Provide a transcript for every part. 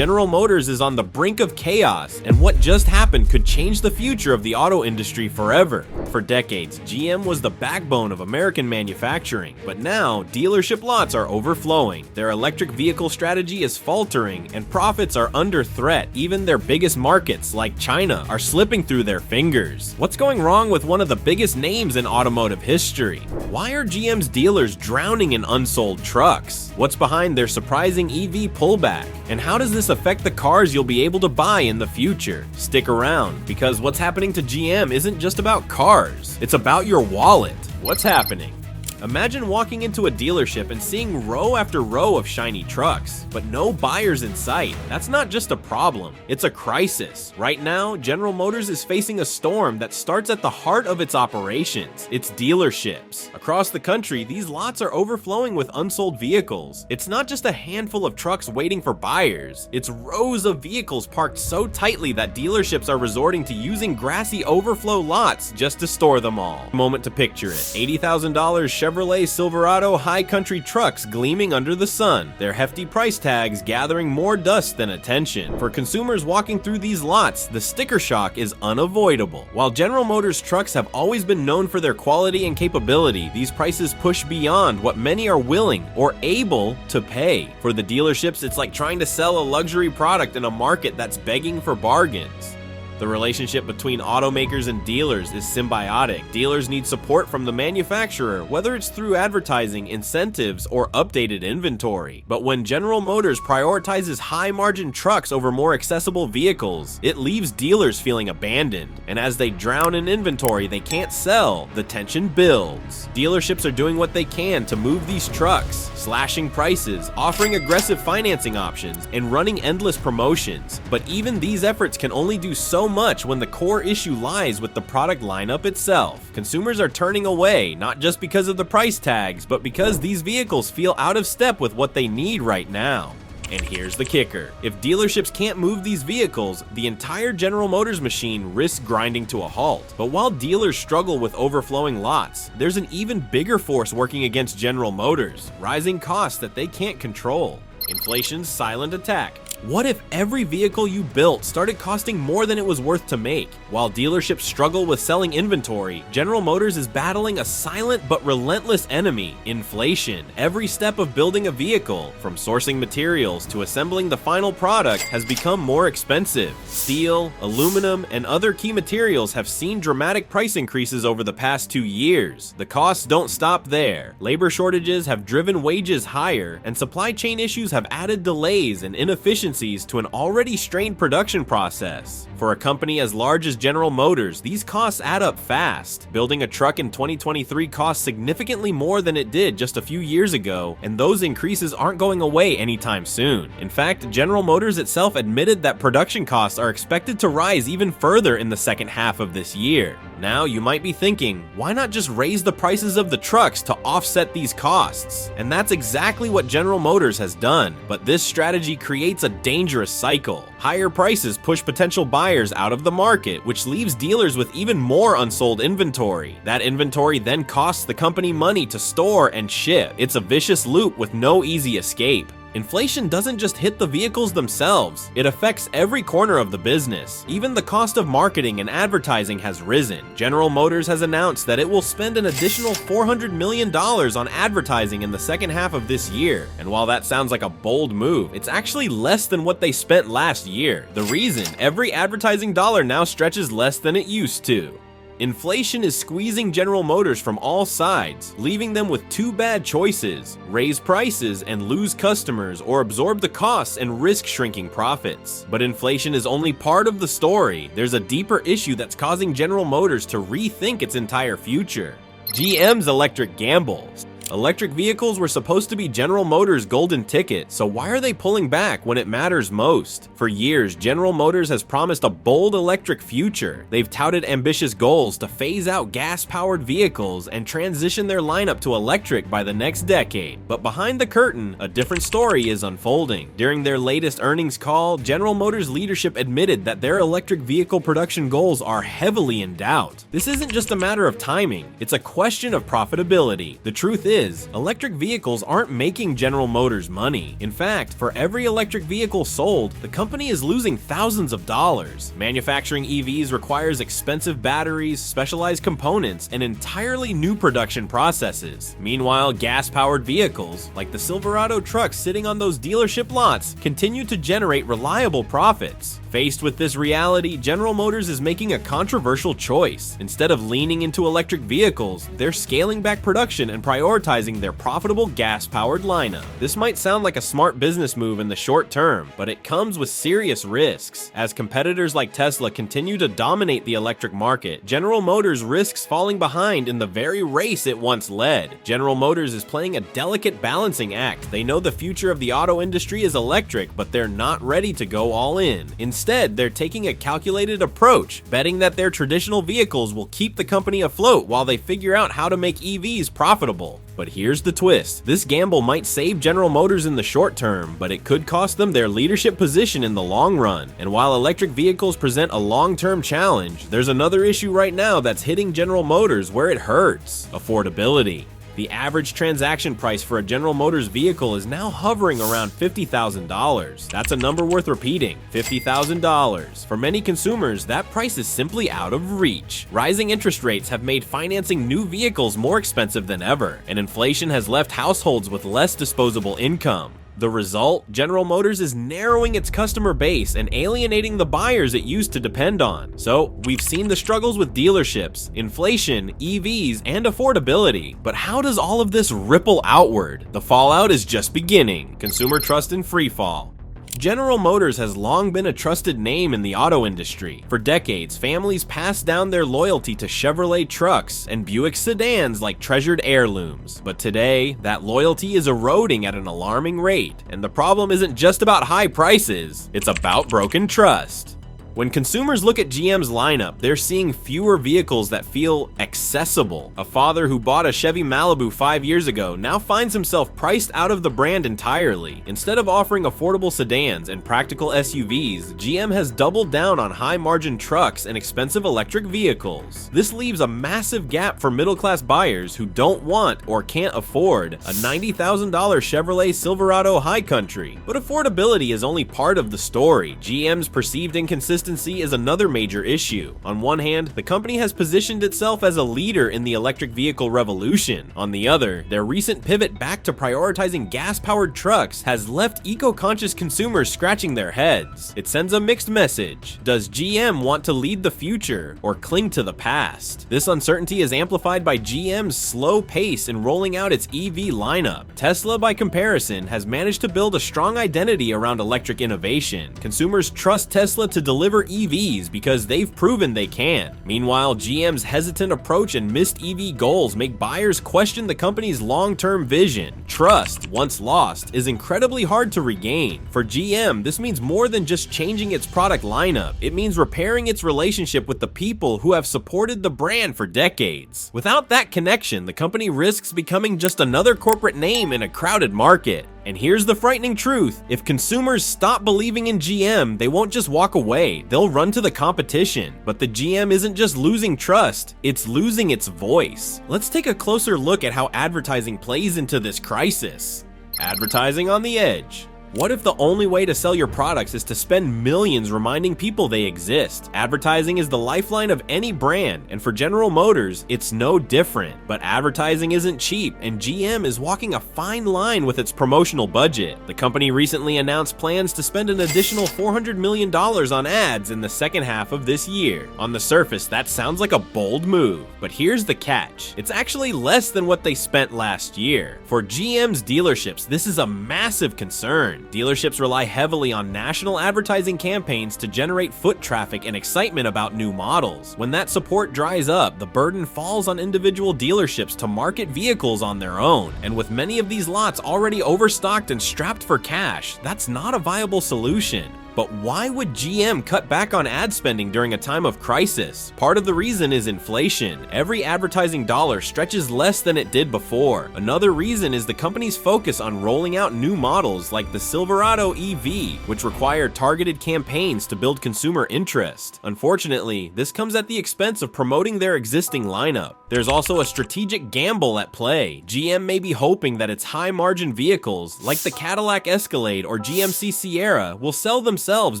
General Motors is on the brink of chaos, and what just happened could change the future of the auto industry forever. For decades, GM was the backbone of American manufacturing, but now dealership lots are overflowing. Their electric vehicle strategy is faltering, and profits are under threat. Even their biggest markets, like China, are slipping through their fingers. What's going wrong with one of the biggest names in automotive history? Why are GM's dealers drowning in unsold trucks? What's behind their surprising EV pullback? And how does this affect the cars you'll be able to buy in the future? Stick around, because what's happening to GM isn't just about cars, it's about your wallet. What's happening? Imagine walking into a dealership and seeing row after row of shiny trucks, but no buyers in sight. That's not just a problem, it's a crisis. Right now, General Motors is facing a storm that starts at the heart of its operations, its dealerships. Across the country, these lots are overflowing with unsold vehicles. It's not just a handful of trucks waiting for buyers, it's rows of vehicles parked so tightly that dealerships are resorting to using grassy overflow lots just to store them all. Moment to picture it. $80,000 Chevrolet Silverado high country trucks gleaming under the sun, their hefty price tags gathering more dust than attention. For consumers walking through these lots, the sticker shock is unavoidable. While General Motors trucks have always been known for their quality and capability, these prices push beyond what many are willing or able to pay. For the dealerships, it's like trying to sell a luxury product in a market that's begging for bargains. The relationship between automakers and dealers is symbiotic. Dealers need support from the manufacturer, whether it's through advertising, incentives, or updated inventory. But when General Motors prioritizes high-margin trucks over more accessible vehicles, it leaves dealers feeling abandoned. And as they drown in inventory they can't sell, the tension builds. Dealerships are doing what they can to move these trucks, slashing prices, offering aggressive financing options, and running endless promotions. But even these efforts can only do so much when the core issue lies with the product lineup itself. Consumers are turning away, not just because of the price tags, but because these vehicles feel out of step with what they need right now. And here's the kicker. If dealerships can't move these vehicles, the entire General Motors machine risks grinding to a halt. But while dealers struggle with overflowing lots, there's an even bigger force working against General Motors: rising costs that they can't control. Inflation's silent attack. What if every vehicle you built started costing more than it was worth to make? While dealerships struggle with selling inventory, General Motors is battling a silent but relentless enemy: inflation. Every step of building a vehicle, from sourcing materials to assembling the final product, has become more expensive. Steel, aluminum, and other key materials have seen dramatic price increases over the past 2 years. The costs don't stop there. Labor shortages have driven wages higher, and supply chain issues have added delays and inefficiencies to an already strained production process. For a company as large as General Motors, these costs add up fast. Building a truck in 2023 costs significantly more than it did just a few years ago, and those increases aren't going away anytime soon. In fact, General Motors itself admitted that production costs are expected to rise even further in the second half of this year. Now you might be thinking, why not just raise the prices of the trucks to offset these costs? And that's exactly what General Motors has done. But this strategy creates a dangerous cycle. Higher prices push potential buyers out of the market, which leaves dealers with even more unsold inventory. That inventory then costs the company money to store and ship. It's a vicious loop with no easy escape. Inflation doesn't just hit the vehicles themselves, it affects every corner of the business. Even the cost of marketing and advertising has risen. General Motors has announced that it will spend an additional $400 million on advertising in the second half of this year. And while that sounds like a bold move, it's actually less than what they spent last year. The reason: every advertising dollar now stretches less than it used to. Inflation is squeezing General Motors from all sides, leaving them with two bad choices: raise prices and lose customers, or absorb the costs and risk shrinking profits. But inflation is only part of the story. There's a deeper issue that's causing General Motors to rethink its entire future: GM's electric gamble. Electric vehicles were supposed to be General Motors' golden ticket, so why are they pulling back when it matters most? For years, General Motors has promised a bold electric future. They've touted ambitious goals to phase out gas-powered vehicles and transition their lineup to electric by the next decade. But behind the curtain, a different story is unfolding. During their latest earnings call, General Motors leadership admitted that their electric vehicle production goals are heavily in doubt. This isn't just a matter of timing, it's a question of profitability. The truth is, is, electric vehicles aren't making General Motors money. In fact, for every electric vehicle sold, the company is losing thousands of dollars. Manufacturing EVs requires expensive batteries, specialized components, and entirely new production processes. Meanwhile, gas-powered vehicles, like the Silverado trucks sitting on those dealership lots, continue to generate reliable profits. Faced with this reality, General Motors is making a controversial choice. Instead of leaning into electric vehicles, they're scaling back production and prioritizing their profitable gas-powered lineup. This might sound like a smart business move in the short term, but it comes with serious risks. As competitors like Tesla continue to dominate the electric market, General Motors risks falling behind in the very race it once led. General Motors is playing a delicate balancing act. They know the future of the auto industry is electric, but they're not ready to go all in. Instead, they're taking a calculated approach, betting that their traditional vehicles will keep the company afloat while they figure out how to make EVs profitable. But here's the twist. This gamble might save General Motors in the short term, but it could cost them their leadership position in the long run. And while electric vehicles present a long-term challenge, there's another issue right now that's hitting General Motors where it hurts: affordability. The average transaction price for a General Motors vehicle is now hovering around $50,000. That's a number worth repeating, $50,000. For many consumers, that price is simply out of reach. Rising interest rates have made financing new vehicles more expensive than ever, and inflation has left households with less disposable income. The result? General Motors is narrowing its customer base and alienating the buyers it used to depend on. So, we've seen the struggles with dealerships, inflation, EVs, and affordability. But how does all of this ripple outward? The fallout is just beginning. Consumer trust in freefall. General Motors has long been a trusted name in the auto industry. For decades, families passed down their loyalty to Chevrolet trucks and Buick sedans like treasured heirlooms. But today, that loyalty is eroding at an alarming rate. And the problem isn't just about high prices, it's about broken trust. When consumers look at GM's lineup, they're seeing fewer vehicles that feel accessible. A father who bought a Chevy Malibu 5 years ago now finds himself priced out of the brand entirely. Instead of offering affordable sedans and practical SUVs, GM has doubled down on high-margin trucks and expensive electric vehicles. This leaves a massive gap for middle-class buyers who don't want or can't afford a $90,000 Chevrolet Silverado High Country. But affordability is only part of the story. GM's perceived inconsistency is another major issue. On one hand, the company has positioned itself as a leader in the electric vehicle revolution. On the other, their recent pivot back to prioritizing gas-powered trucks has left eco-conscious consumers scratching their heads. It sends a mixed message. Does GM want to lead the future or cling to the past? This uncertainty is amplified by GM's slow pace in rolling out its EV lineup. Tesla, by comparison, has managed to build a strong identity around electric innovation. Consumers trust Tesla to deliver EVs because they've proven they can. Meanwhile, GM's hesitant approach and missed EV goals make buyers question the company's long-term vision. Trust, once lost, is incredibly hard to regain. For GM, this means more than just changing its product lineup. It means repairing its relationship with the people who have supported the brand for decades. Without that connection, the company risks becoming just another corporate name in a crowded market. And here's the frightening truth: if consumers stop believing in GM, they won't just walk away, they'll run to the competition. But the GM isn't just losing trust, it's losing its voice. Let's take a closer look at how advertising plays into this crisis. Advertising on the edge. What if the only way to sell your products is to spend millions reminding people they exist? Advertising is the lifeline of any brand, and for General Motors, it's no different. But advertising isn't cheap, and GM is walking a fine line with its promotional budget. The company recently announced plans to spend an additional $400 million on ads in the second half of this year. On the surface, that sounds like a bold move, but here's the catch. It's actually less than what they spent last year. For GM's dealerships, this is a massive concern. Dealerships rely heavily on national advertising campaigns to generate foot traffic and excitement about new models. When that support dries up, the burden falls on individual dealerships to market vehicles on their own. And with many of these lots already overstocked and strapped for cash, that's not a viable solution. But why would GM cut back on ad spending during a time of crisis? Part of the reason is inflation. Every advertising dollar stretches less than it did before. Another reason is the company's focus on rolling out new models like the Silverado EV, which require targeted campaigns to build consumer interest. Unfortunately, this comes at the expense of promoting their existing lineup. There's also a strategic gamble at play. GM may be hoping that its high-margin vehicles, like the Cadillac Escalade or GMC Sierra, will sell themselves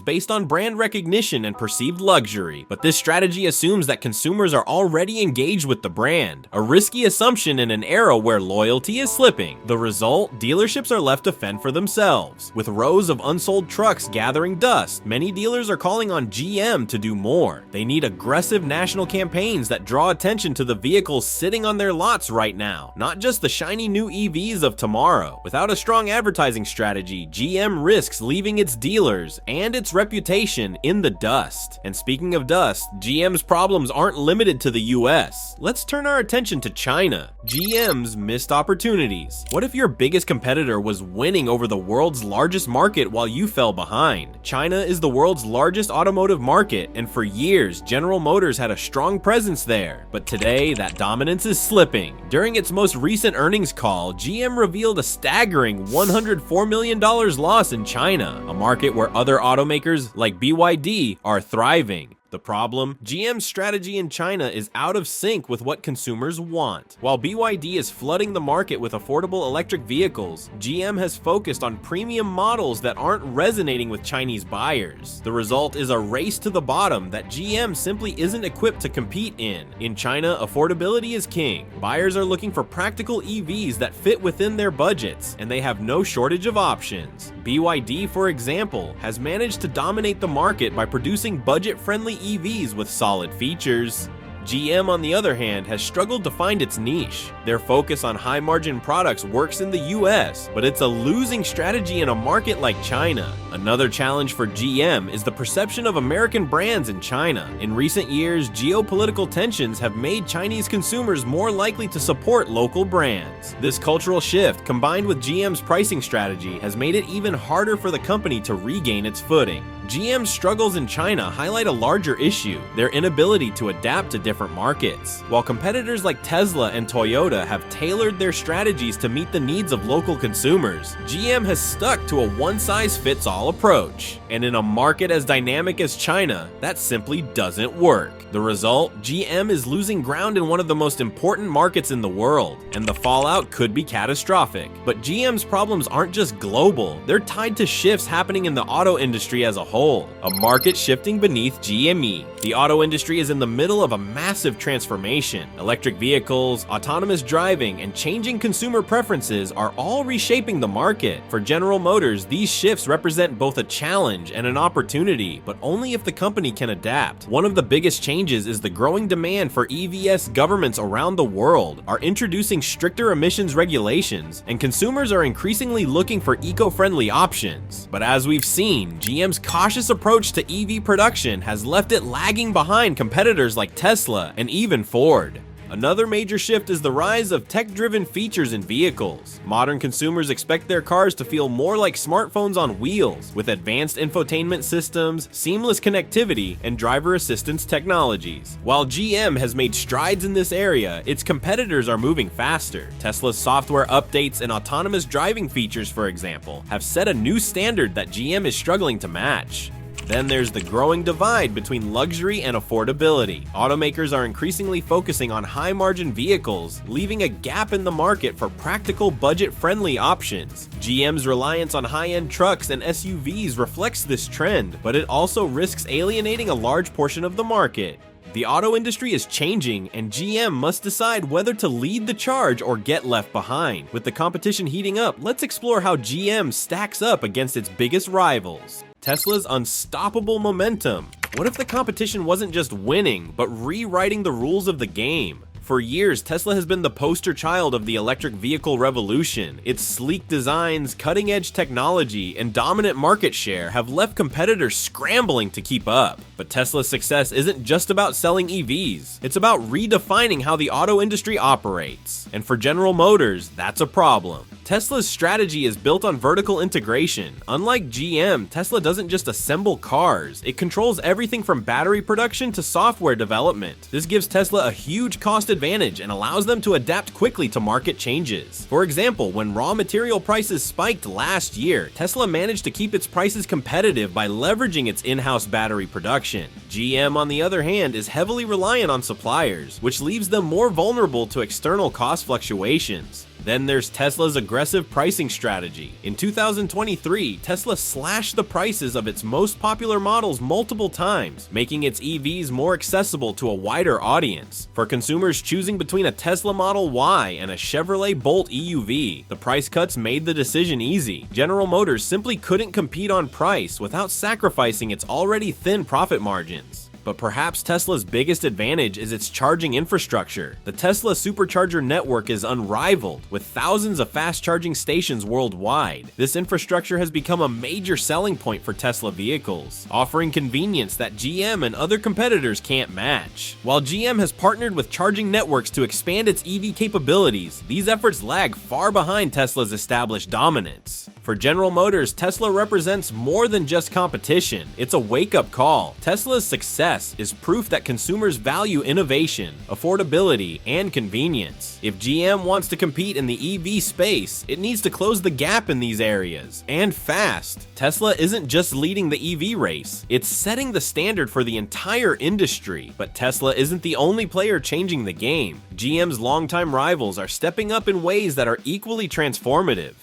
based on brand recognition and perceived luxury. But this strategy assumes that consumers are already engaged with the brand, a risky assumption in an era where loyalty is slipping. The result? Dealerships are left to fend for themselves. With rows of unsold trucks gathering dust, many dealers are calling on GM to do more. They need aggressive national campaigns that draw attention to the vehicles sitting on their lots right now, not just the shiny new EVs of tomorrow. Without a strong advertising strategy, GM risks leaving its dealers and its reputation in the dust. And speaking of dust, GM's problems aren't limited to the US. Let's turn our attention to China. GM's missed opportunities. What if your biggest competitor was winning over the world's largest market while you fell behind? China is the world's largest automotive market, and for years, General Motors had a strong presence there. But today, that dominance is slipping. During its most recent earnings call, GM revealed a staggering $104 million loss in China, a market where other automakers like BYD are thriving. The problem? GM's strategy in China is out of sync with what consumers want. While BYD is flooding the market with affordable electric vehicles, GM has focused on premium models that aren't resonating with Chinese buyers. The result is a race to the bottom that GM simply isn't equipped to compete in. In China, affordability is king. Buyers are looking for practical EVs that fit within their budgets, and they have no shortage of options. BYD, for example, has managed to dominate the market by producing budget-friendly EVs with solid features. GM, on the other hand, has struggled to find its niche. Their focus on high-margin products works in the US, but it's a losing strategy in a market like China. Another challenge for GM is the perception of American brands in China. In recent years, geopolitical tensions have made Chinese consumers more likely to support local brands. This cultural shift, combined with GM's pricing strategy, has made it even harder for the company to regain its footing. GM's struggles in China highlight a larger issue: their inability to adapt to different markets. While competitors like Tesla and Toyota have tailored their strategies to meet the needs of local consumers, GM has stuck to a one-size-fits-all approach. And in a market as dynamic as China, that simply doesn't work. The result? GM is losing ground in one of the most important markets in the world, and the fallout could be catastrophic. But GM's problems aren't just global, they're tied to shifts happening in the auto industry as a whole, a market shifting beneath GME. The auto industry is in the middle of a massive transformation. Electric vehicles, autonomous driving, and changing consumer preferences are all reshaping the market. For General Motors, these shifts represent both a challenge and an opportunity, but only if the company can adapt. One of the biggest changes is the growing demand for EVs. Governments around the world are introducing stricter emissions regulations, and consumers are increasingly looking for eco-friendly options. But as we've seen, GM's cautious approach to EV production has left it lagging behind competitors like Tesla and even Ford. Another major shift is the rise of tech-driven features in vehicles. Modern consumers expect their cars to feel more like smartphones on wheels, with advanced infotainment systems, seamless connectivity, and driver assistance technologies. While GM has made strides in this area, its competitors are moving faster. Tesla's software updates and autonomous driving features, for example, have set a new standard that GM is struggling to match. Then there's the growing divide between luxury and affordability. Automakers are increasingly focusing on high-margin vehicles, leaving a gap in the market for practical, budget-friendly options. GM's reliance on high-end trucks and SUVs reflects this trend, but it also risks alienating a large portion of the market. The auto industry is changing, and GM must decide whether to lead the charge or get left behind. With the competition heating up, let's explore how GM stacks up against its biggest rivals. Tesla's unstoppable momentum. What if the competition wasn't just winning, but rewriting the rules of the game? For years, Tesla has been the poster child of the electric vehicle revolution. Its sleek designs, cutting-edge technology, and dominant market share have left competitors scrambling to keep up. But Tesla's success isn't just about selling EVs. It's about redefining how the auto industry operates. And for General Motors, that's a problem. Tesla's strategy is built on vertical integration. Unlike GM, Tesla doesn't just assemble cars, it controls everything from battery production to software development. This gives Tesla a huge cost advantage and allows them to adapt quickly to market changes. For example, when raw material prices spiked last year, Tesla managed to keep its prices competitive by leveraging its in-house battery production. GM, on the other hand, is heavily reliant on suppliers, which leaves them more vulnerable to external cost fluctuations. Then there's Tesla's aggressive pricing strategy. In 2023, Tesla slashed the prices of its most popular models multiple times, making its EVs more accessible to a wider audience. For consumers choosing between a Tesla Model Y and a Chevrolet Bolt EUV, the price cuts made the decision easy. General Motors simply couldn't compete on price without sacrificing its already thin profit margins. But perhaps Tesla's biggest advantage is its charging infrastructure. The Tesla supercharger network is unrivaled, with thousands of fast charging stations worldwide. This infrastructure has become a major selling point for Tesla vehicles, offering convenience that GM and other competitors can't match. While GM has partnered with charging networks to expand its EV capabilities, these efforts lag far behind Tesla's established dominance. For General Motors, Tesla represents more than just competition. It's a wake-up call. Tesla's success is proof that consumers value innovation, affordability, and convenience. If GM wants to compete in the EV space, it needs to close the gap in these areas, and fast. Tesla isn't just leading the EV race, it's setting the standard for the entire industry. But Tesla isn't the only player changing the game. GM's longtime rivals are stepping up in ways that are equally transformative.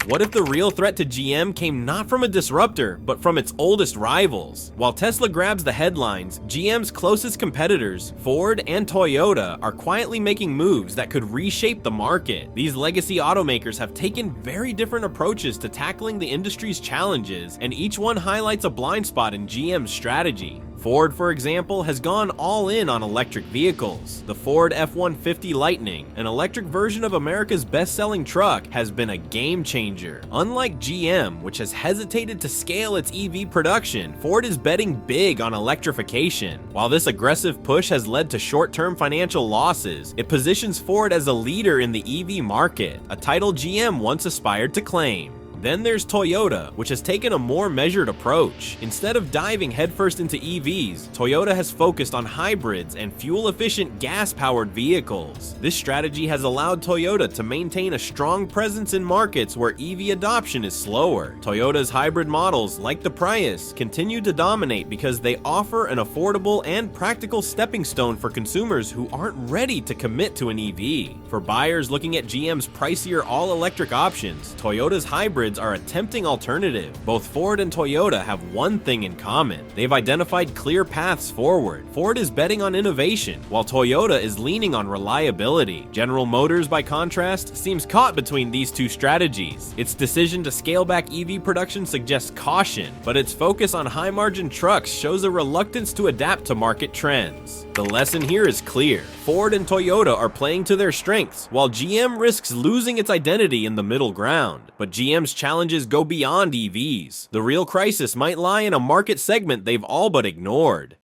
What if the real threat to GM came not from a disruptor, but from its oldest rivals? While Tesla grabs the headlines, GM's closest competitors, Ford and Toyota, are quietly making moves that could reshape the market. These legacy automakers have taken very different approaches to tackling the industry's challenges, and each one highlights a blind spot in GM's strategy. Ford, for example, has gone all in on electric vehicles. The Ford F-150 Lightning, an electric version of America's best-selling truck, has been a game changer. Unlike GM, which has hesitated to scale its EV production, Ford is betting big on electrification. While this aggressive push has led to short-term financial losses, it positions Ford as a leader in the EV market, a title GM once aspired to claim. Then there's Toyota, which has taken a more measured approach. Instead of diving headfirst into EVs, Toyota has focused on hybrids and fuel-efficient gas-powered vehicles. This strategy has allowed Toyota to maintain a strong presence in markets where EV adoption is slower. Toyota's hybrid models, like the Prius, continue to dominate because they offer an affordable and practical stepping stone for consumers who aren't ready to commit to an EV. For buyers looking at GM's pricier all-electric options, Toyota's hybrids are a tempting alternative. Both Ford and Toyota have one thing in common. They've identified clear paths forward. Ford is betting on innovation, while Toyota is leaning on reliability. General Motors, by contrast, seems caught between these two strategies. Its decision to scale back EV production suggests caution, but its focus on high-margin trucks shows a reluctance to adapt to market trends. The lesson here is clear. Ford and Toyota are playing to their strengths, while GM risks losing its identity in the middle ground. But GM's challenges go beyond EVs. The real crisis might lie in a market segment they've all but ignored.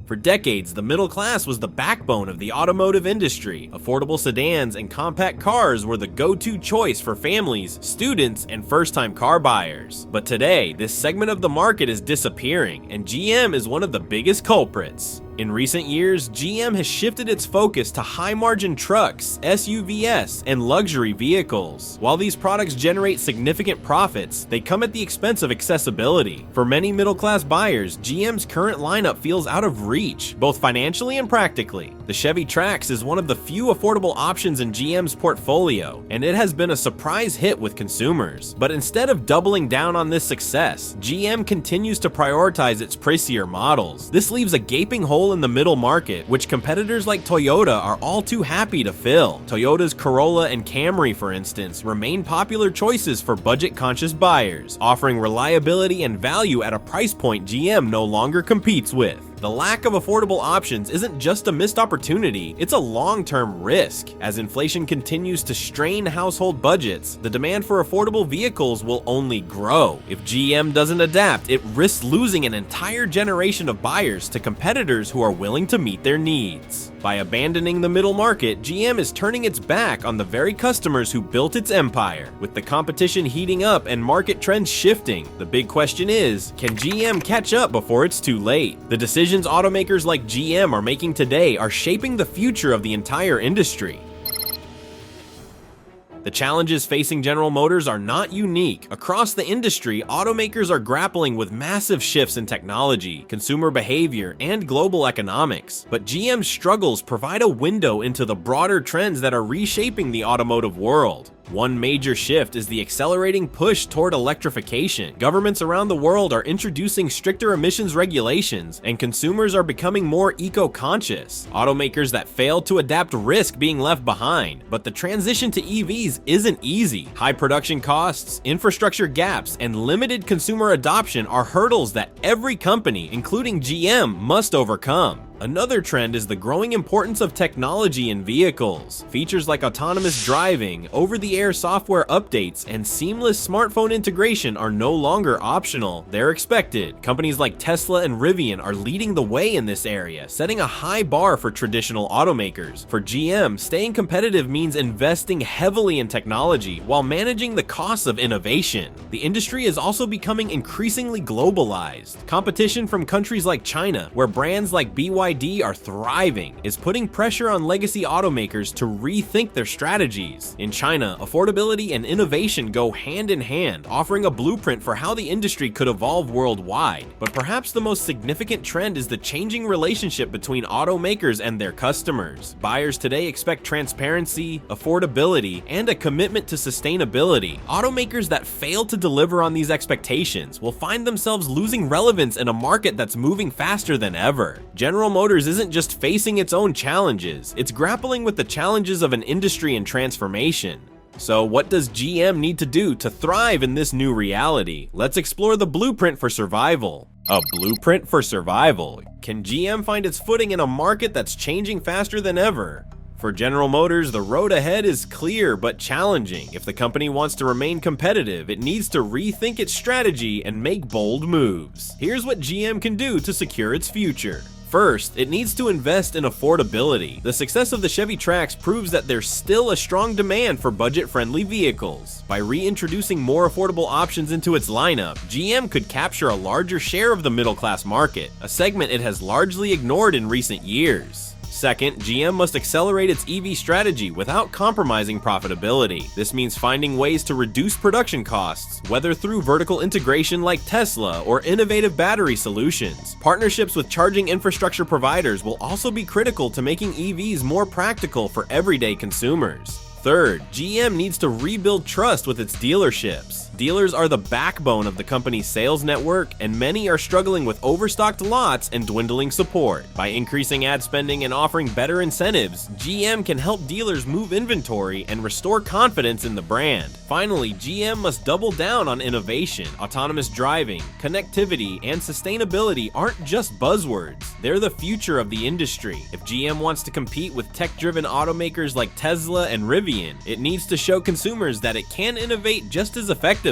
For decades, the middle class was the backbone of the automotive industry. Affordable sedans and compact cars were the go-to choice for families, students, and first-time car buyers. But today, this segment of the market is disappearing, and GM is one of the biggest culprits. In recent years, GM has shifted its focus to high-margin trucks, SUVs, and luxury vehicles. While these products generate significant profits, they come at the expense of accessibility. For many middle-class buyers, GM's current lineup feels out of reach, both financially and practically. The Chevy Trax is one of the few affordable options in GM's portfolio, and it has been a surprise hit with consumers. But instead of doubling down on this success, GM continues to prioritize its pricier models. This leaves a gaping hole in the middle market, which competitors like Toyota are all too happy to fill. Toyota's Corolla and Camry, for instance, remain popular choices for budget-conscious buyers, offering reliability and value at a price point GM no longer competes with. The lack of affordable options isn't just a missed opportunity, it's a long-term risk. As inflation continues to strain household budgets, the demand for affordable vehicles will only grow. If GM doesn't adapt, it risks losing an entire generation of buyers to competitors who are willing to meet their needs. By abandoning the middle market, GM is turning its back on the very customers who built its empire. With the competition heating up and market trends shifting, the big question is, can GM catch up before it's too late? The decisions automakers like GM are making today are shaping the future of the entire industry. The challenges facing General Motors are not unique. Across the industry, automakers are grappling with massive shifts in technology, consumer behavior, and global economics. But GM's struggles provide a window into the broader trends that are reshaping the automotive world. One major shift is the accelerating push toward electrification. Governments around the world are introducing stricter emissions regulations, and consumers are becoming more eco-conscious. Automakers that fail to adapt risk being left behind, but the transition to EVs isn't easy. High production costs, infrastructure gaps, and limited consumer adoption are hurdles that every company, including GM, must overcome. Another trend is the growing importance of technology in vehicles. Features like autonomous driving, over-the-air software updates, and seamless smartphone integration are no longer optional, they're expected. Companies like Tesla and Rivian are leading the way in this area, setting a high bar for traditional automakers. For GM, staying competitive means investing heavily in technology while managing the costs of innovation. The industry is also becoming increasingly globalized. Competition from countries like China, where brands like BYD are thriving, is putting pressure on legacy automakers to rethink their strategies. In China, affordability and innovation go hand in hand, offering a blueprint for how the industry could evolve worldwide. But perhaps the most significant trend is the changing relationship between automakers and their customers. Buyers today expect transparency, affordability, and a commitment to sustainability. Automakers that fail to deliver on these expectations will find themselves losing relevance in a market that's moving faster than ever. General Motors isn't just facing its own challenges, it's grappling with the challenges of an industry in transformation. So what does GM need to do to thrive in this new reality? Let's explore the blueprint for survival. A blueprint for survival? Can GM find its footing in a market that's changing faster than ever? For General Motors, the road ahead is clear but challenging. If the company wants to remain competitive, it needs to rethink its strategy and make bold moves. Here's what GM can do to secure its future. First, it needs to invest in affordability. The success of the Chevy Trax proves that there's still a strong demand for budget-friendly vehicles. By reintroducing more affordable options into its lineup, GM could capture a larger share of the middle-class market, a segment it has largely ignored in recent years. Second, GM must accelerate its EV strategy without compromising profitability. This means finding ways to reduce production costs, whether through vertical integration like Tesla or innovative battery solutions. Partnerships with charging infrastructure providers will also be critical to making EVs more practical for everyday consumers. Third, GM needs to rebuild trust with its dealerships. Dealers are the backbone of the company's sales network, and many are struggling with overstocked lots and dwindling support. By increasing ad spending and offering better incentives, GM can help dealers move inventory and restore confidence in the brand. Finally, GM must double down on innovation. Autonomous driving, connectivity, and sustainability aren't just buzzwords. They're the future of the industry. If GM wants to compete with tech-driven automakers like Tesla and Rivian, it needs to show consumers that it can innovate just as effectively.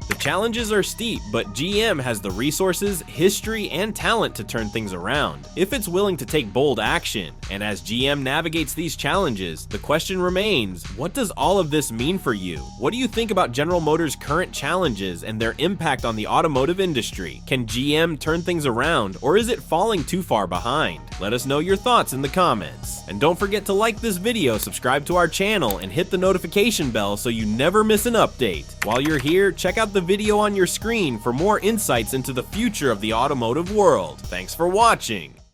The challenges are steep, but GM has the resources, history, and talent to turn things around, if it's willing to take bold action. And as GM navigates these challenges, the question remains, what does all of this mean for you? What do you think about General Motors' current challenges and their impact on the automotive industry? Can GM turn things around, or is it falling too far behind? Let us know your thoughts in the comments. And don't forget to like this video, subscribe to our channel, and hit the notification bell so you never miss an update. While you're here, check out the video on your screen for more insights into the future of the automotive world. Thanks for watching.